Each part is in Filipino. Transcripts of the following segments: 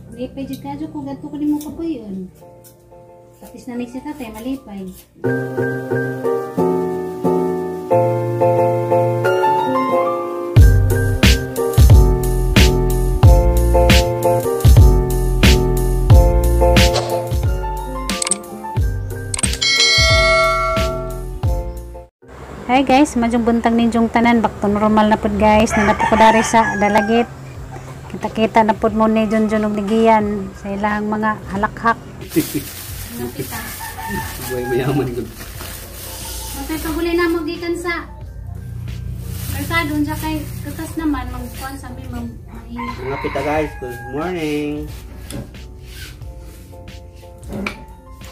Malipay jud kadyo ko gadto ko nimo kapuyon. Tapos na ni si tatay malipay. Hi guys, majong buntag ninyong tanan, back to normal na pod guys. Nanapo ko dari sa dalagit. Kita-kita na pod mo ni Junjun og nigiyan sa ilang mga halakhak. Nakita. Buhay mayaman ko. Matay paguli na mo gikan sa merkado sa kay katas naman magkuan sabi mainit. Mga pita guys, good morning.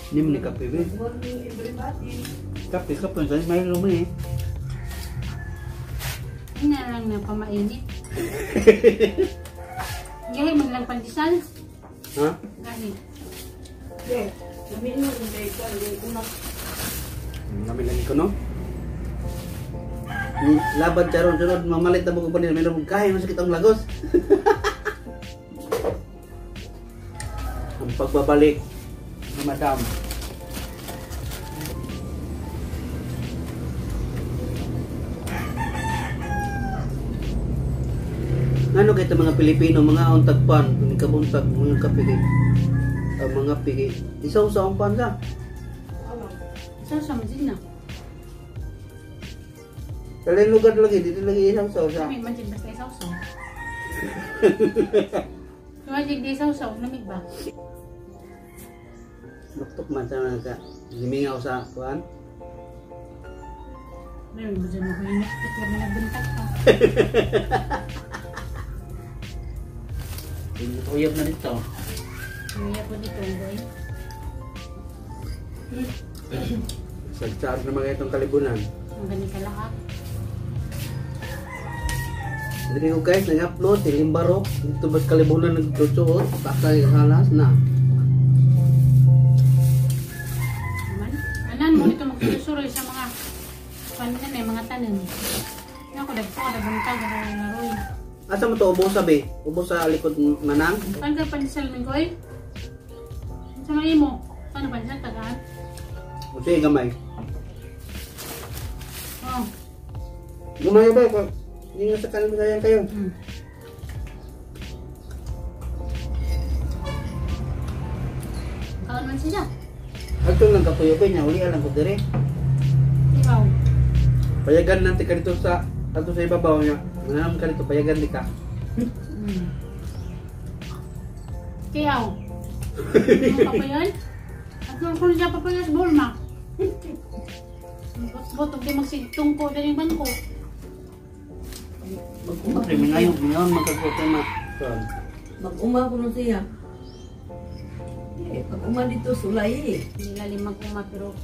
Hindi mo ni kape ba? Good morning everybody. Kape sa may lumi eh. Hindi na lang na pamainit. Gahi man lang pandesal. Ha? Gahi. Yeah, sabihin mo yung day ko, umak. Namin lagi ko no? Laban charon-charon, mamalit na mo ko pa nila. May kaya mo sa kitang lagos. Ang pagbabalik ni Madam. Ano kaya ito mga Pilipino, mga untagpan, kabuntag, mga kapigi, mga pigi, isaw-saw ang pansa. Isaw-saw din na. Kalain lugar lagi, dito lagi isaw-saw sa. Lamig man din basta isaw-saw. Lamig di isaw-saw, lamig ba? Nuktok man sa mga limingaw sa kuhan. Meron ba dyan mo kung init, kaya may nagbintag pa. Uyab na dito. Uyab ko dito, boy. Sagsarap na mga itong kalibunan. Ang ganit ka lahat. Hindi ko guys, nag-upload, Tilimbarok. Dito ba kalibunan nagtutsuot, pakay halas na. Naman, anan mo dito magsusuroy sa mga panin eh, mga tanin. Ako, nagbuntag, naroy. Asa mo to ubos sabi? Ubos sa likod manang? Saan ka pandesal min ko eh? Sa mga imo? Ano pandesal tagaan? O sige, gamay. Oo. Gamay ba? Hindi nga sa kanin sayang kayo. Kaon man siya. Ito lang kapuyo ko niya, uli alang ko dire. Ikaw. Payagan nanti ka dito sa ato sa ibabaw niya. Mananam ka dito, payagan di ka. Kayaw. Ano pa pa yun? At nung kung siya pa pa yun sa bulma. Botog di magsigtong ko dali yung bangko. Mag-umari, mingayon magkagote ma. Mag-uma ko na siya. Eh, pag-uma dito, sulay eh. Hindi lalim mag-uma pero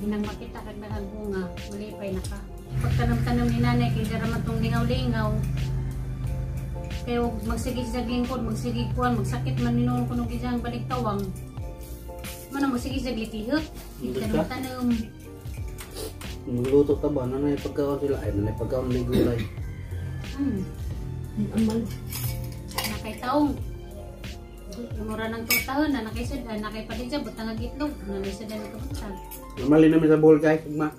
ginang makita kag nagbunga. Malipay na ka. Pagtanam-tanam ni nanay kay daraman tong lingaw-lingaw. Kaya magsigi sa lingkod, magsigi kuan, magsakit man ninon kuno gijang baliktawang. Mano magsigi sa glitihot. Tanam-tanam. Magluto ka ba? Ano na yung pagkaon sila? Ay, na yung pagkaon na gulay. Amal. Nakay taong. Mura ng 2 taon na nakay pa din siya, butang ang itlog. Nanay sa dami kabutang. Namali namin sa bowl guys, ma.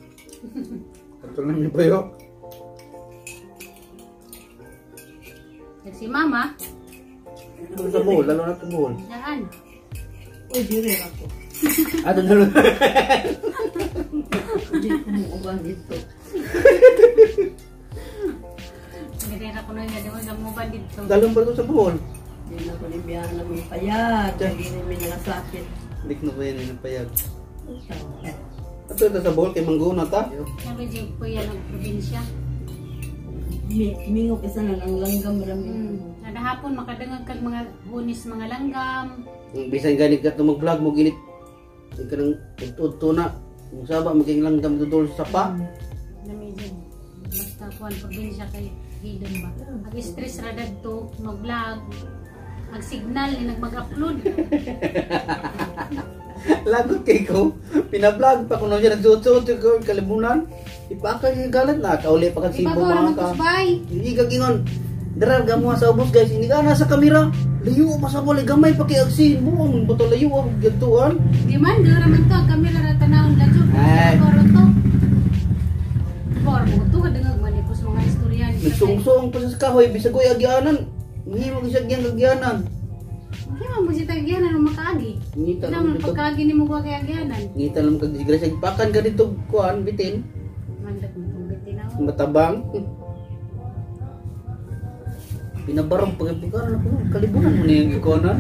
Ito namin po yun. Si mama. Ito sa bowl, lalo na sa bowl. Saan? Uy, dire ako. Ato na lang. Hindi ko mo ubang dito. Nagdira ko na nga, di mo sa mobile dito. Dalong ba ito sa bowl? Hindi na ko libihan na may payat. Hindi na may nangasakit. Hindi ko na ba yan yung payag. Ito sa bowl, kay Mangguna ta. Sabi di po yan ang probinsya. Mingo kasi na ng langgam marami. Kada hapon makadangag kag mga hunis, mga langgam. Bisan ganit ka ito mag-vlog mo ginit. Hindi ka nang udto na. Kung saba, maging langgam dudol sa sapa. Namidin. Basta kuhan probinsya kay hidden ba. Mag-stress radad to, mag-vlog. Mag-signal, nag-upload. Lagot kay ko. Pina-vlog pa kung na siya nagsuot-suot ko kalimunan. Ipakal yung galat na. Kauli pa kag sibo mga ka. Hindi ka gingon. Darag mo sa ubos guys. Hindi ka nasa kamera. Layo pa sa wala gamay pa kay agsin mo. Ang bato layo ang gatuan. Di man, dura man to. Ang kamera na tanawin lang dyan. Ay. Boro to. Boro mo to. Kadangag manipos mga istoryan. Nagsungsong pa sa kahoy. Bisag ko'y agyanan. Hindi mo kasi agyanan. Hindi man mo siya tagyanan ng makaagi. Ngita Hindi lang man dito. pagkaagi ni mo ba kay agyanan. Ngita lang kag disgrasya. Pakan ka dito kuan bitin. Mandak mo itong bitinaw. Matabang. Pinabarang pagkaran ako. Kalibunan mo niya yung ikonan.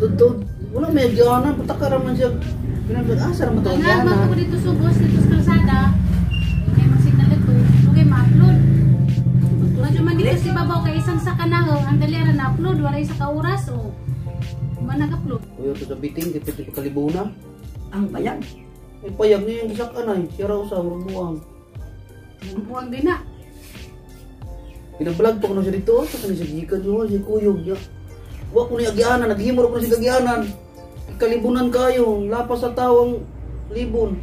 Tudod. Wala may agyanan. Pataka raman siya. Pinag-asa raman ito Ang nga agyanan. ko dito subos, dito sa kalsada. Kaya mag-signal ito. Okay, ma-upload. Medyo man dito si Babaw kay isang sa kanaho. Ang dalera na-upload. Wala isa ka oras o. Manag-upload. Kuya ito sa bitin. Kapit ito kalibunan. Ang bayag. Ay payag niya yung isak anay. Siya raw sa buwang. Ang buwang din na. Pinabalag pa ko na siya dito. Sa kanil siya gikan yun. Siya kuyog niya. Huwag ko na agyanan. Naghimor ako na siya agyanan. Kalibunan kayo. Lapas sa tawang libon.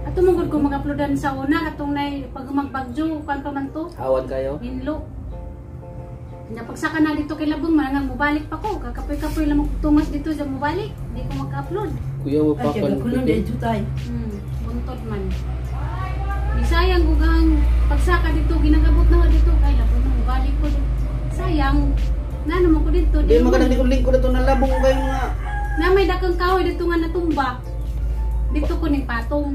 At tumungkod ko mag-uploadan sa una. Atong na pag magbagyo. Kuan pa man to. Awan kayo. Hinlo. Napagsaka na dito kay Labong. Manangang mubalik pa ko. Kakapoy-kapoy lang magtungas dito sa mubalik. Hindi ko mag-upload. Kuya mo Ay, pa kaya kulong bitin. dito tayo. Buntot man. Di sayang gugang pagsaka dito. Ginagabot na ko dito. Ay Labong na mubalik ko dito. Sayang. Na naman ko dito. Di magandang lingkod ko na ito. Nalabong kayo mga. Na may dakang kahoy dito nga natumba. Dito ko ning patong.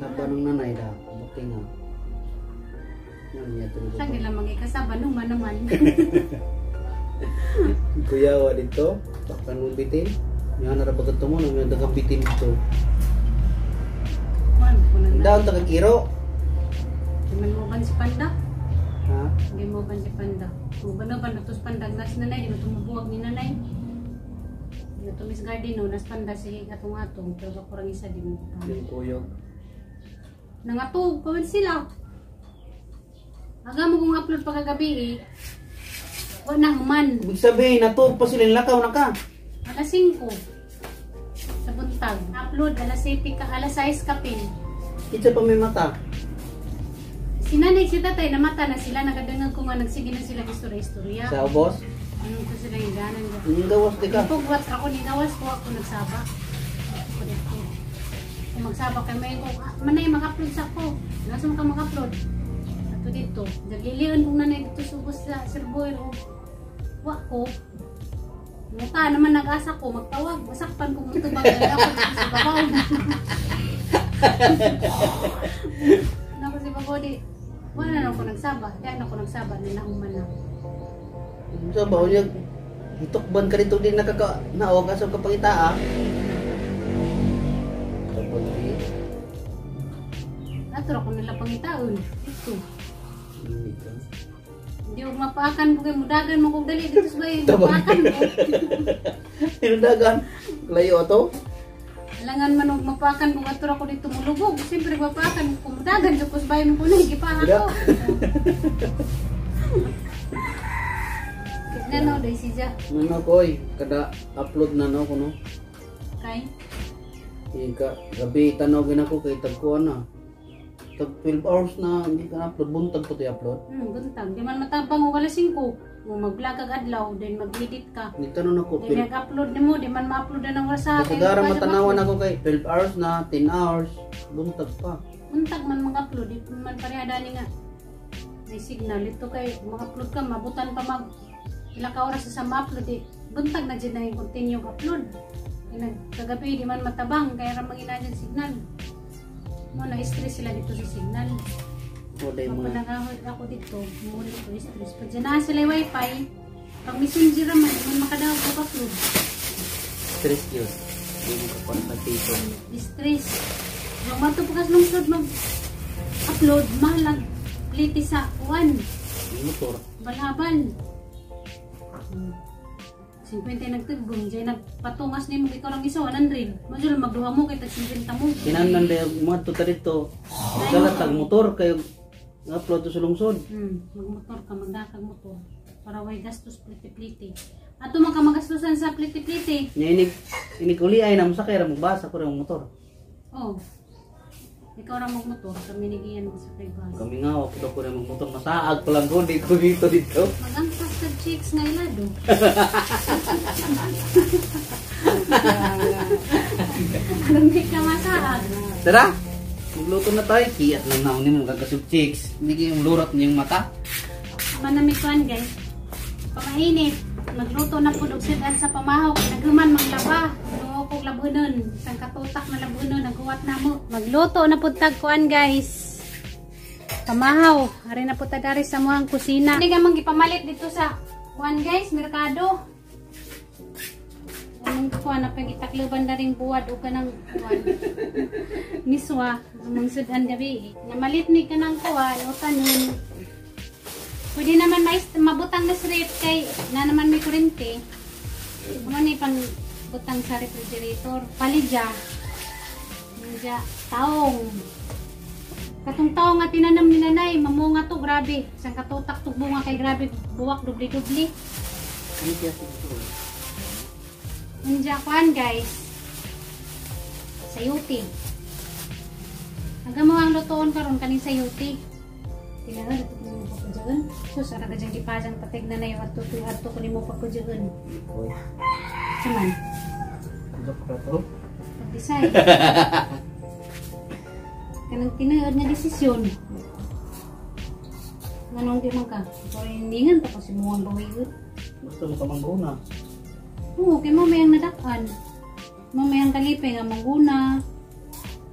Saba ng nanay da. Buti nga. Yan niya ito. Saan nila magikasaba nung manaman. Kuya wa dito. Baktan mo bitin. Yan na rabagat mo. Nang yung dagang bitin dito. Man ko na na. Daon tagakiro. Di mo ban si Panda. Ha? Di mo ban si Panda. Kung ba na ba natos Panda nas nanay. Di mo tumubuwag ni nanay. Di mo tumis garden no. Nas Panda si atong-atong. Pero kurang isa di mo. Yung kuyog. Nangatog pa man sila. Aga mo kung upload pagkagabi eh. Wala man. Ibig sabihin, natog pa sila. Lakaw na ka. Alas 5. Sa buntag. Upload alas 7 ka, alas 6 kapin. Kitsa pa may mata. Si nanay si tatay namata na sila. Nakadangag ko nga nagsige na sila istorya-istorya. Sa ubos. Anong ko sila yung ganan ko. Yung gawas di ka. Pagwat ako ni gawas ko ako nagsaba. Ako dito. Kung magsaba kay may ko, manay mag-upload sa ko. Nasa mo ka mag-upload. Ato dito. Naglilian kong nanay dito subos sa serboy o wa ko. Mukha naman nag-asa ko, magtawag. Masakpan kong matubag na ako dito sa babaw. Ako si Babaw di. Wala na ako nagsaba. Kaya ako nagsaba na nauman na. Sa bawo niya. Itukban ka dito din naawag ka sa kapangitaa. Tapos Atro ako nila pangitaon. Ito. hindi ka. Hindi ko mapaakan ko kayo. Mudagan mo kong dali. Dito sa bayan. Tabang. Mapaakan ko. Tinundagan. Layo to. Alangan man og mapaakan kung atro ako dito mulubog. Siyempre mapaakan ko. Mudagan. Dito sa bayan mo ko na. Higipahan ko. Kaya na dahil siya. Ano koy, kada upload na no kuno. Kay. Ika gabi tanaw gina ko kay tagkuan na. Tag 12 hours na hindi ka na-upload buntag ko to i-upload. Buntag. Di man matapang o alas 5. Kung mag-vlog kag adlaw, then mag-edit ka. Ni tanon ako Then nag-upload ni mo, di man ma-upload na ng oras sa akin. Kasagaran matanawan ako kay 12 hours na 10 hours buntag pa. Buntag man mag-upload, di man pareha dani nga. May signal ito kay mag-upload ka, mabutan pa mag ilang ka oras sa ma-upload eh. Buntag na dyan na yung continue upload. Kagabi di man matabang, kaya ramang ina dyan signal. Na-stress sila dito sa signal. O day mga Pagpanangahod ako dito, muli ko stress. Pag dyan na sila yung wifi, pag messenger naman, di man makadawag ko upload. stress yun. Hindi mo kakontak dito. Stress. Yung matupukas lungsod mag-upload, mahalag pliti sa uwan. Yung motor. Balhabal. 50 nagtugong, dyan nagpatungas ni mo, ikaw lang isa, 100. Madyo lang magduha mo, kaya tag-50 mo. Kinahanglan day mga tuta dito. Kalatag motor kayo upload to sa lungsod. Magmotor ka, magdakag motor. Para way gastos pliti-pliti. At ito ka magastusan sa pliti-pliti. Nya inig uli ay na masakay ra magbasa ko ra ang motor. Oh. Ikaw lang magmotor, kami nigiyan mo sa kay bus. Kami nga ako ko ra ang motor masaag pa lang ko dito. Magangkas sa chicks nga ilado. Lumi ka masaag. Tara! Magluto na tayo. Kiyat lang na ni mo kagasog chicks. Hindi yung lurat niyo yung mata. Manamikuan guys. Pamainit. Magluto na po dugsidan sa pamahaw. Naghuman maglaba. Nungokog labunon. Isang katutak na labunon. Naghuwat na mo. Magluto na po tagkuan guys. Pamahaw. Ari na po tadari sa muhang kusina. Hindi ka manggipamalit dito sa kuan guys. Merkado. Anong kuan na pagitakluban na rin buwad o ka ng kuan. Miswa. Amang sudan gabi. Namalit ni ka ng kuan o tanin. Pwede naman mabutang na sa rep kay na naman may kurente. Ano ni pang butang sa refrigerator. Palidya. Palidya. Taong. Katong taong nga tinanam ni nanay. Mamunga to, grabe. Isang katutak to bunga kay grabe. Buwak, dubli-dubli. Ano kaya ito? Nandiyan kuhan guys. Sayuti. Hanggang mo ang lutoon karon kaning sayuti. Kailangan ito ko mo pagkudyagan. Sus, araga dyan dipajang patig na yung ato ko ni mo pagkudyagan. Saman? Dok ka to? Pag-decide. Kanang tinood nga desisyon. Anong di man ka? Ito rin hiningan tapos yung muwang bawigot. Gusto mo ka mangguna? Oo, kay mamayang nadakan. Mamayang kalipay nga mangguna.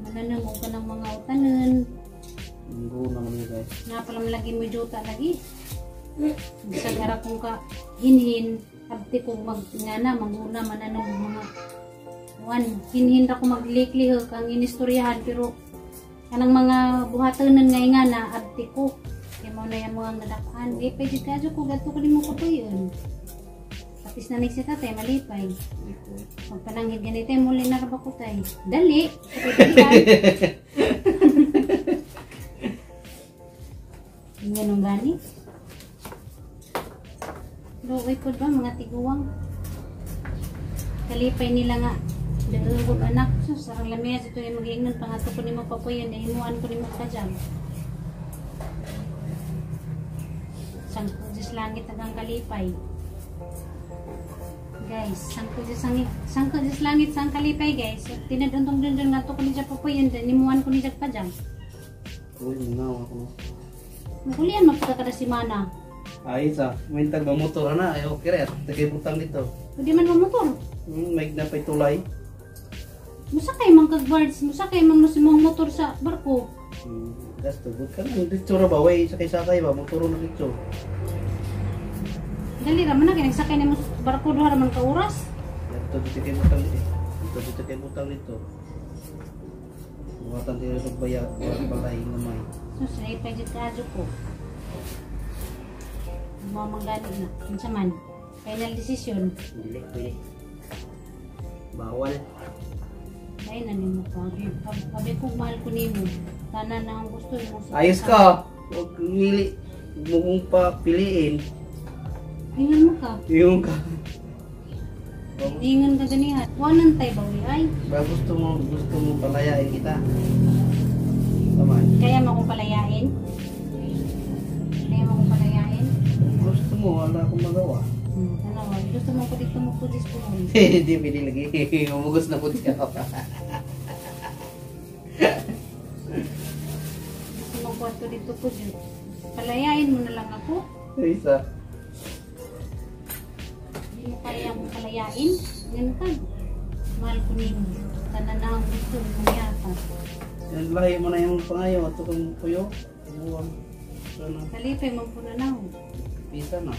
Mananang ka ng mga utanan. Mangguna naman guys. Napalam lagi mo juta lagi. Sa gara kong ka hinhin. Abti kong magngana, mangguna, mananang mga wan. Hinhin ra ko magliklihok ang inistoryahan. Pero kanang mga buhatanan nga nga na abti ko. Kaya mo na yung mga nadakan. Eh, pwede ka ko gato ko din mo ko yun. Tapos na si tatay, malipay. Pagpanangid ganito, muli na raba ko tayo. Dali! Yung ganun gani. Luoy po ba, mga tiguwang. Kalipay nila nga. Dalugog anak. So, sarang lamia, ito yung mag-iingnan. Pangato ko ni mo pa po yun. Imuan ko ni mo ka dyan. Sangko Diyos langit hanggang kalipay. Guys, sangko Diyos langit sang kalipay guys. Tinaduntong dun nga to ko ni dyan po yun. Nimuan ko ni dyan pa dyan. Uy, nangaw ako. Nakulian magpagkakada si Mana. Ayos ah. May tagmamotor na. Ay okay rin. Tagay butang dito. Pwede man mamotor. May napay tulay. Musakay mang kag-guards. Musakay mang nasimong motor sa barko. Gasto. Good ka lang. Dito ra ba? Way, sakay-sakay ba? Motoro na dito. Dali raman na. Kinagsakay na mo barko doon raman ka oras. Dito kay butang dito. Dito kay butang dito. Buwatan dito sa bayan. Buwatan balay namay. So, sa ipay dyan kadyo ko. Mamanggali na. Yun sa man. Final decision. Dili, pwede. Bawal. Ay, nanin mo pa. Sabi ko, mahal ko ni mo. Sana na ang gusto mo. Ayos ka. Huwag mili. Huwag mo kong papiliin. Ingan mo ka. Yung ka. Ingan ka ganihan. Wanan tayo bawi ay. Ba gusto mo palayain kita. Tama. Kaya mo akong palayain. Kaya mo akong palayain. Gusto mo, wala akong magawa. Tanawa. Gusto mo ko dito mo kudis po. Hindi, pwede lagi. Umugos na po siya. Gusto mo kwarto dito po dito. Palayain mo na lang ako. Isa. Hindi mo kaya akong palayain. Ganun ka. Mahal ko ni mo. Sana na ang gusto mo yata. Lahi mo na yung pangayo. Ito kang puyo. Buwang. Sana. Kalipay mo po na na. Pisa na.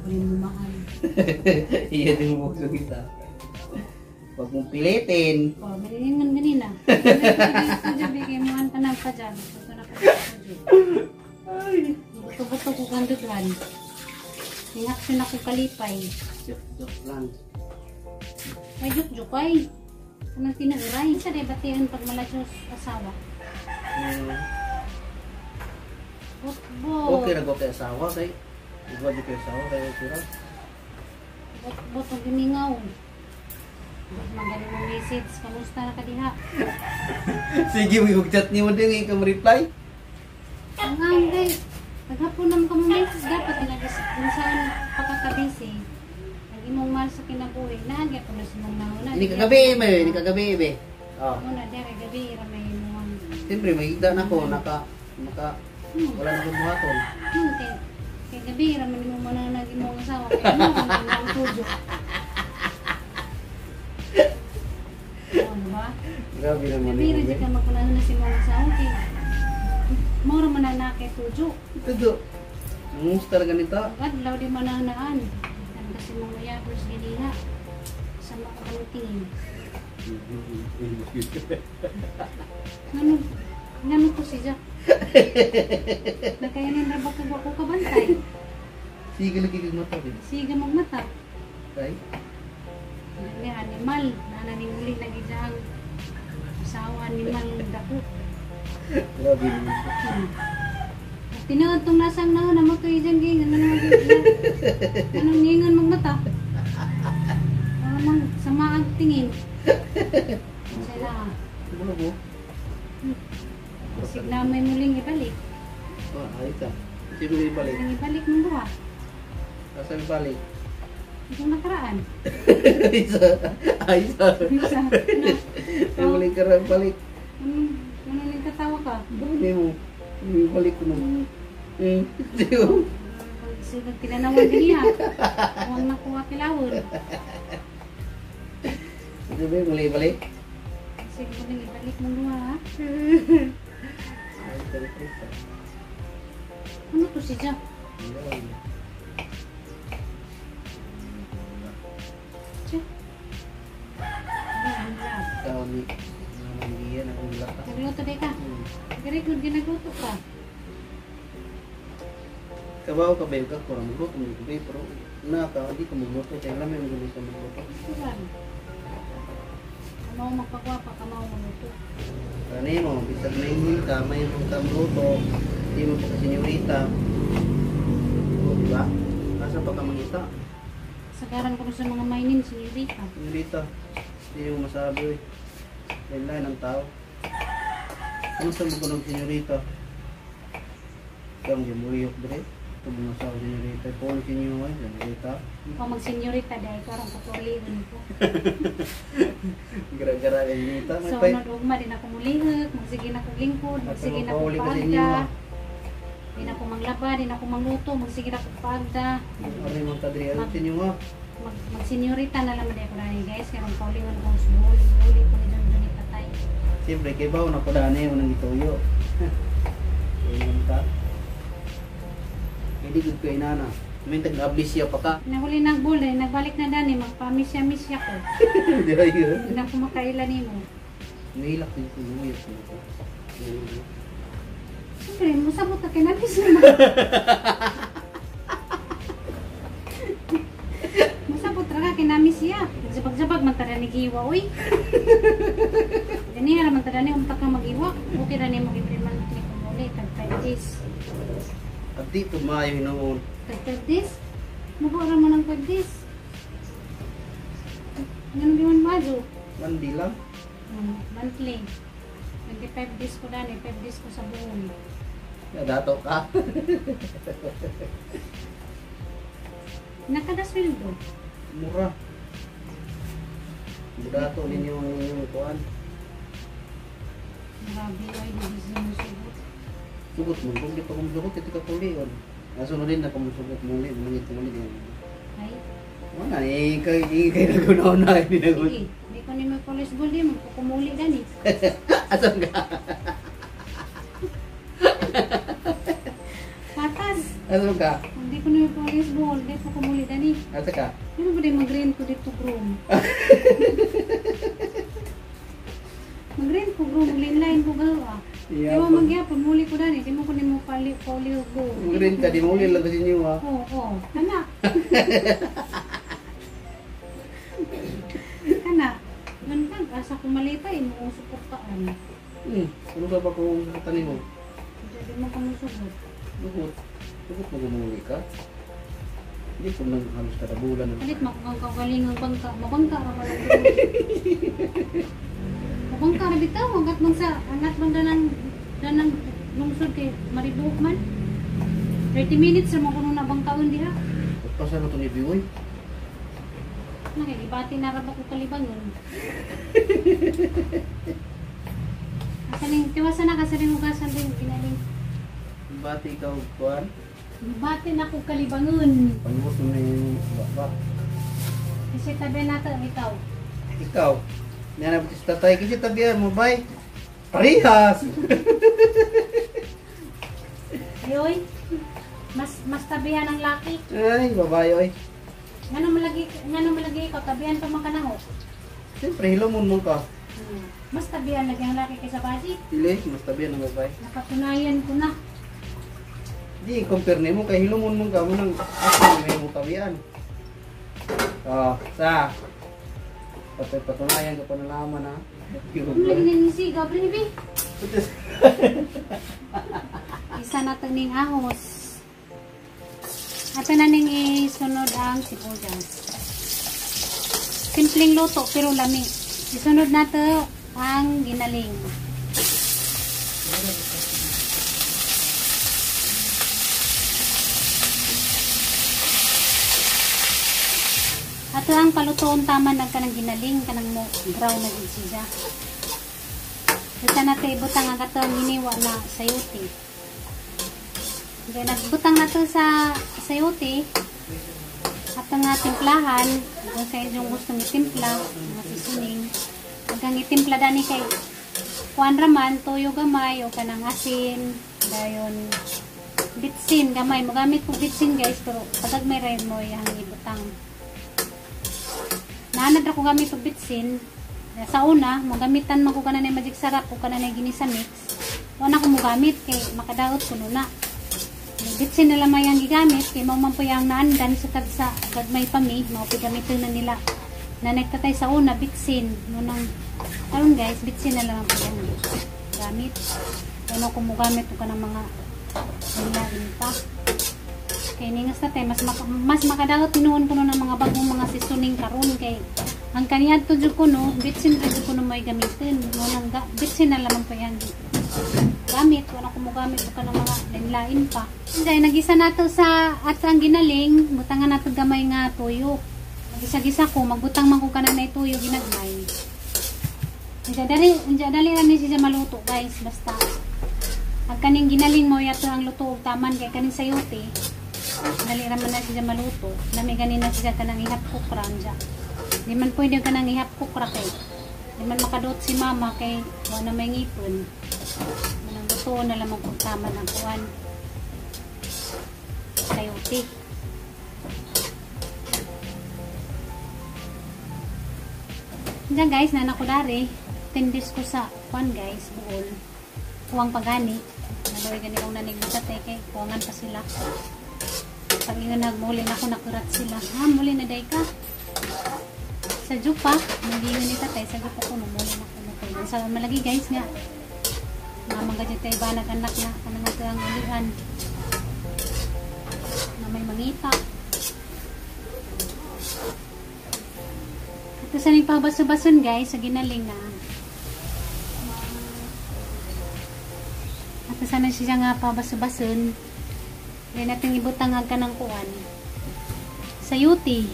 Kunin mo mahal. Iya din mo bukso kita. Huwag mong pilitin. O, manilingan ganina. Diyan, bigay mo ang tanang pa dyan. Ito na pa dyan. Buto-buto ko kandugan. Inaksyon ako kalipay. Joke lang. Ay, juk-juk ay. Anong tinauray? Sa debatihan pag malasyo asawa. Bot-bot. Okay na ko kay asawa kay. Igual di kay asawa kay okay ra. Bot-bot ang gimingaw. Magaling mo message. Kamusta na ka diha? Sige, may chat niyo din ikaw reply. Ang guys. Naghapon naman ka mong dapat kung saan pakakabisi. Nag imong mahal sa kinabuhi. Naagya ko na sa mong nauna. Ini kagabi, may. Ini kagabi, be. Oh. Muna, dere gabi, ramay mo. Siyempre, may higda na ko. Wala na kong buhaton. Kaya gabi, ramay mo muna naging mong asawa. Kaya mo, ang tujo. Ano ba? Grabe naman Gabi, rin ka makunahan na si mong asawa. Kaya, mura man na nakay tujo. Ito. Nangusta na ganito. Adlaw di manahanaan. Ang kasi mga yabers ganina. Sa mga kamutingin. Ngano ko si Jack? Nakayanin na baka ko kabantay. Sige lagi kang mata. Sige magmata. Ay? Ni animal. Nananinguli lagi dyan. Asawa animal dako. Grabe naman. Tinood tong nasang na naman ko dyan ging. Ano naman dyan? Anong ningon magmata? Anong sama ang tingin? Sila. Ano po? Sig na may muling ibalik. Ayos ka. Sino may balik? Muling ibalik mo buha. Asan balik? Itong nakaraan. Ayos ka. Isa. May balik ka rin balik. Ano nang katawa ka? Dami mo. May balik ko nung. Siyo. Sige, tinanawan din niya. Huwag nakuha kilawon. Ano ba yung muli balik? Sige, muling ibalik mo buha ha. Ayos ka rin. Ano to si Jack? Jack? Ayan lang. Ikaw ni. Nandiyan akong lata. Nagluto din ka? Nagrecord ginagluto ka? Kabaw ka ba yung kurang magluto mo ko pero hindi ka magluto kaya alam yung gusto sa magluto. Suran. Kamaw magpagwapa, kamaw magluto. Karani mo, bisag na yung ka, may mga kamluto, hindi mo pa ka senyorita. O, diba? Asa pa ka mangita? Sagaran ko sa mga mainin, sinirita. Senyorita, hindi mo masabi. Lain-lain ang tao. Ano sa mo ko ng senyorita? Ikaw ang gamuriyok dire. Ito mo sa senyorita. Paul senyor, senyorita. Kung mag-senyorita dahil karang katulihan ko. Gara-gara senyorita. So, nag-ugma din ako mulihag, magsige na kong lingkod, magsige na kong paagda. Di na ako manglaba, di na ako mangluto, magsige na kong paagda. Ano yung mga kadri? Ano senyor? Mag-senyorita na lang din ako dahil guys. Kaya kung kaulingan ko, suhuli ko ni John Johnny Patay. Siyempre, kay Bao, napadaan yung nang ituyo. Ayun ka. Hindi good kay nana. May tag-ablis siya pa ka. Nahuli ng bull dahil nagbalik na dani, magpamisya-misya ko. Di ba yun? Hindi na ako makailan mo. Nahilak din ko yung uyas mo. Siyempre, masabot na kinabis mo. Masabot na ka kinamis siya. Zabag-zabag, mantada ni Giwa, uy. Ganyan naman mantada ni umtak ka mag-iwa. Okay na niya mag-ipriman ni Kumuli. Tag-5 At di po maayo hinoon. Tag-5 Mabura mo ng 5 days. Ganun di man bago. Mandi lang. Monthly. 25 days ko dani, 5 days ko sa buong. Dato ka. Nakadasweldo. Mura. Dato ninyo yung kuhan. Grabe ay di mo sugot. Sugot mo. Kung di pa kumusugot, ito ka puli. Nasunod din na kumusugot muli. Mungit muli din. Ay, Wala, ikay nagunaw na. sige. Hindi ko ni may police ball di mo. Kukumuli dani. Asan ka? Patas. Asan ka? Hindi ko na may police ball. Hindi ko kumuli dani. Asan ka? Ano ba din mag-rent ko dito groom? Mag-rent ko groom. Line ko gawa. Yeah, Kaya magyapon, muli ko dani. Di mo ko ni mo pali go. Rin ka, di mo ulit lang kasi niyo ha. Oo. Anak. Anak. Ganun ka. Asa ko malipay. Mo kong suportaan. Ano sa ba kung tanin mo? Hindi mo kong sugot. Lukot. Lukot mo gumuli ka? Hindi ko nang halos katabulan. Kalit makakagaling ang bangka. Mabangka ka pala. Mabangka na bitaw. Hanggat man sa angat man danang lungsod kay Maribuk man. 30 minutes ra mo kuno na bang taon diha. Pasal ito ni Biwoy. Nakikibati na rabak ko kalibangon. Kasaling, tiwasan na kasaling hugasan din, pinaling. Bati ikaw, kuhan. Bati na ko kalibangon. Pangos mo na yung baba. Kasi tabi nato, ikaw. Ikaw. Nanap si tatay kasi tabihan mo, bay. Parihas! Ayoy, mas tabihan ang laki. Ay, babae, oy. Ngano malagi ikaw, tabihan pa man ka na ho. Siyempre, hilomon mo ka. Mas tabihan lagi ang laki kaysa basi. Dili, mas tabihan ng babae. Nakatunayan ko na. Di, compare nimo kay hilomon mo ka mo nang asa may mo tabihan. Oh, sa. Patunayan ka pa nalaman ha. Ano lagi na nisigaw, Bribi? Isa na ito ning ahos. Ato na ning isunod ang sibuyas. Simpleng luto pero lami. Isunod na ito ang ginaling. Ato ang palutoon tama ng kanang ginaling, kanang mo brown na din siya. Ito na ito ibutang ang katong hiniwa na sayote. Okay, nagbutang na ito sa sayote. At nga timplahan, kung sa inyong gustong itimpla, mga sisuning. Hanggang itimpla dani kay kuan raman, toyo gamay o kanang asin, dayon bitsin gamay. Magamit po bitsin guys, pero pagag may rin mo yung ibutang. Naanad ako gamit po bitsin. Sa una, magamitan mo ko kanan yung magic sarap o kanan yung ginisa mix. Una ko magamit kay makadaot ko na. Bitsin na lamang yung gigamit kay mauman po yung naandan sa kagmay pami, maupigamitin na nila. Na nagtatay sa una, bitsin. Nunang, karon guys, bitsin na lamang po yung gamit. Kaya ko magamit ko kanang mga nilain pa. Kaya ningas na tayo, mas makadaot tinuon ko ng mga bagong mga seasoning karon kay ang kaniyad to dyan ko no, bitsin to dyan ko no may gamitin. Nunang bitsin na lamang po yung gamit. Kung ako mo gamit ko ng mga lain pa. Dahil nagisa nato sa at ang ginaling, butangan nato gamay nga tuyo. Magisa-gisa ko, magbutang man ko kanan na tuyo ginagmay. Dali lang ni siya maluto guys, basta. Ang kaning ginaling mo, yato ang luto taman kay kaning sayote. Dali raman na siya maluto. Dami ganin na siya kanang ihap kukra dyan. Di man pwede kanang ihap kukra kay. Di man makadot si mama kay wala may ngipon. Manang luto na lamang kung tama ng kuwan. Sayote. Diyan guys, nanakudari. Tindis ko sa kuwan guys, buol. Kuwang pagani. Naloy gani kong nanigbutat kay kuwangan pa sila. Pag nga nagmuli na ako nakurat sila. Ha, muli na day ka. Sa jupa, hindi nga ni tatay. Sa jupa ko, muli na ako. Sa malagi guys nga. Mamang gadget tayo ba nag-anak na. Kanang ito ang ulihan. Na may mangita. Ito sa nang pabaso-bason guys. Sa ginaling na. At sana siya nga pabaso-bason. Dahil natin ibutang ka ng kuwan. Sayote.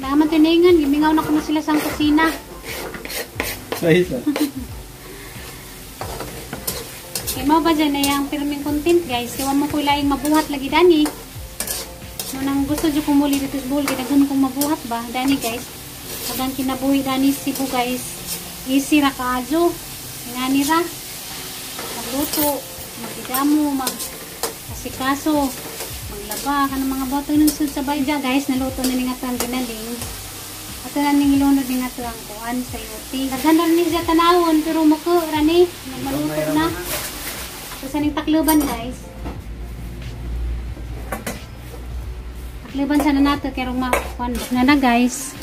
Naman tiningan, gimingaw na ko na sila sa kusina. Ayos ah. Kaya mo ba dyan na yung pirming content guys? Kaya mo ko ilaing mabuhat lagi dani. Nung gusto dyan kumuli dito sa buhol, kinagun kong mabuhat ba? Dani guys. Hagang kinabuhi dani sipo guys. Easy ra kaadyo. Ingani ra. Magluto, magidamo, mag-asikaso, maglaba ka ng mga boto ng sud sa bayja guys. Naluto na nga ang ginaling. At na ning ilunod nga to ang kuan sa yuti. Daghan ni siya tanawon pero mako ra ni maluto na. So sa ning takloban guys. Takloban sana nato kay rong makuan na guys.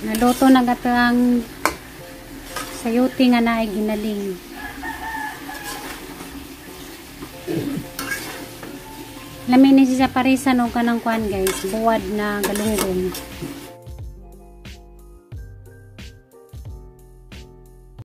Naluto na gato ang sayote nga na ay ginaling. Lamin ni siya parisan o kanang kuan guys. Buwad na galunggong.